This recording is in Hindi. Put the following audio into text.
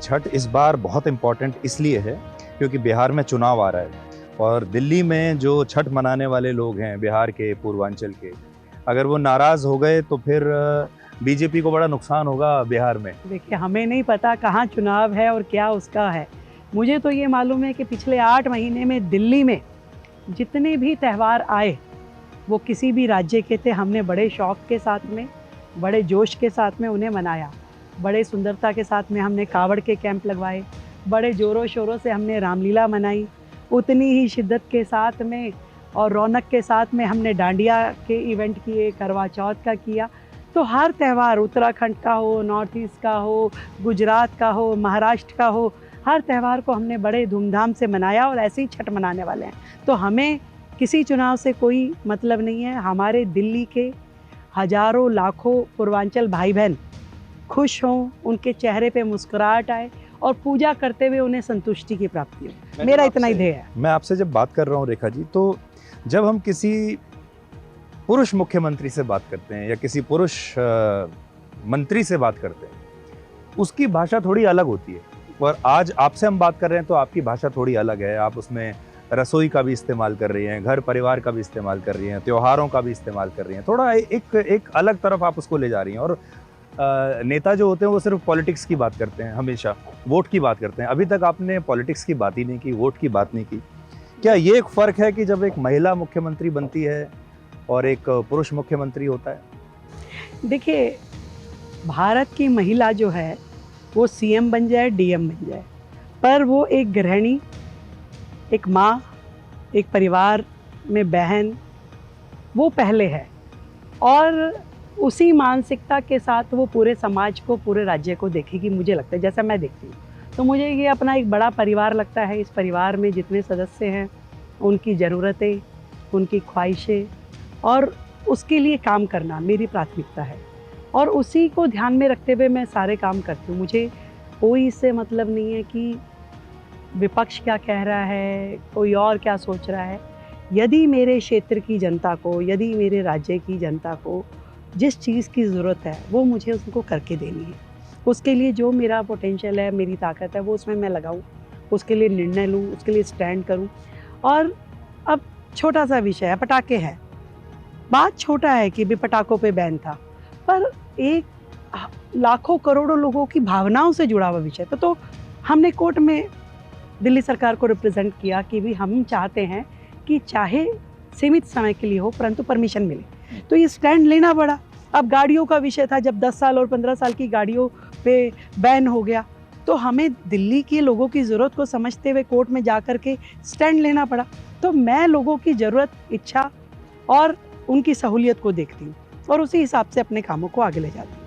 छठ इस बार बहुत इम्पोर्टेंट इसलिए है क्योंकि बिहार में चुनाव आ रहा है और दिल्ली में जो छठ मनाने वाले लोग हैं बिहार के पूर्वांचल के, अगर वो नाराज़ हो गए तो फिर बीजेपी को बड़ा नुकसान होगा बिहार में। देखिए, हमें नहीं पता कहाँ चुनाव है और क्या उसका है। मुझे तो ये मालूम है कि पिछले 8 महीने में दिल्ली में जितने भी त्यौहार आए वो किसी भी राज्य के थे, हमने बड़े शौक़ के साथ में, बड़े जोश के साथ में उन्हें मनाया। बड़े सुंदरता के साथ में हमने कावड़ के कैंप लगवाए, बड़े ज़ोरों शोरों से हमने रामलीला मनाई, उतनी ही शिद्दत के साथ में और रौनक के साथ में हमने डांडिया के इवेंट किए, करवा चौथ का किया। तो हर त्यौहार उत्तराखंड का हो, नॉर्थ ईस्ट का हो, गुजरात का हो, महाराष्ट्र का हो, हर त्यौहार को हमने बड़े धूमधाम से मनाया और ऐसे ही छठ मनाने वाले हैं। तो हमें किसी चुनाव से कोई मतलब नहीं है। हमारे दिल्ली के हज़ारों लाखों पूर्वांचल भाई बहन खुश हों, उनके चेहरे पे मुस्कुराहट आए और पूजा करते हुए उन्हें संतुष्टि की प्राप्ति हो। मेरा इतना ही ध्येय है। मैं आपसे जब बात कर रहा हूँ रेखा जी, तो जब हम किसी पुरुष मुख्यमंत्री से बात करते हैं या किसी पुरुष मंत्री से बात करते हैं, उसकी भाषा थोड़ी अलग होती है। और आज आपसे हम बात कर रहे हैं तो आपकी भाषा थोड़ी अलग है। आप उसमें रसोई का भी इस्तेमाल कर रही हैं, घर परिवार का भी इस्तेमाल कर रही हैं, त्योहारों का भी इस्तेमाल कर रही हैं। थोड़ा एक अलग तरफ आप उसको ले जा रही हैं। और नेता जो होते हैं वो सिर्फ पॉलिटिक्स की बात करते हैं, हमेशा वोट की बात करते हैं। अभी तक आपने पॉलिटिक्स की बात ही नहीं की, वोट की बात नहीं की। क्या ये एक फ़र्क है कि जब एक महिला मुख्यमंत्री बनती है और एक पुरुष मुख्यमंत्री होता है? देखिए, भारत की महिला जो है वो सीएम बन जाए, डीएम बन जाए, पर वो एक गृहिणी, एक माँ, एक परिवार में बहन, वो पहले है। और उसी मानसिकता के साथ वो पूरे समाज को, पूरे राज्य को देखेगी, मुझे लगता है, जैसा मैं देखती हूँ। तो मुझे ये अपना एक बड़ा परिवार लगता है। इस परिवार में जितने सदस्य हैं, उनकी ज़रूरतें, उनकी ख्वाहिशें और उसके लिए काम करना मेरी प्राथमिकता है। और उसी को ध्यान में रखते हुए मैं सारे काम करती हूँ। मुझे कोई इससे मतलब नहीं है कि विपक्ष क्या कह रहा है, कोई और क्या सोच रहा है। यदि मेरे क्षेत्र की जनता को, यदि मेरे राज्य की जनता को जिस चीज़ की ज़रूरत है वो मुझे उसको करके देनी है। उसके लिए जो मेरा पोटेंशियल है, मेरी ताकत है, वो उसमें मैं लगाऊं, उसके लिए निर्णय लूं, उसके लिए स्टैंड करूं। और अब छोटा सा विषय है, पटाखे हैं। बात छोटा है कि भी पटाखों पे बैन था, पर एक लाखों करोड़ों लोगों की भावनाओं से जुड़ा हुआ विषय था। तो हमने कोर्ट में दिल्ली सरकार को रिप्रेजेंट किया कि भी हम चाहते हैं कि चाहे सीमित समय के लिए हो परंतु परमिशन मिले। तो ये स्टैंड लेना पड़ा। अब गाड़ियों का विषय था, जब 10 साल और 15 साल की गाड़ियों पे बैन हो गया तो हमें दिल्ली के लोगों की ज़रूरत को समझते हुए कोर्ट में जा कर के स्टैंड लेना पड़ा। तो मैं लोगों की ज़रूरत, इच्छा और उनकी सहूलियत को देखती हूँ और उसी हिसाब से अपने कामों को आगे ले जाती हूँ।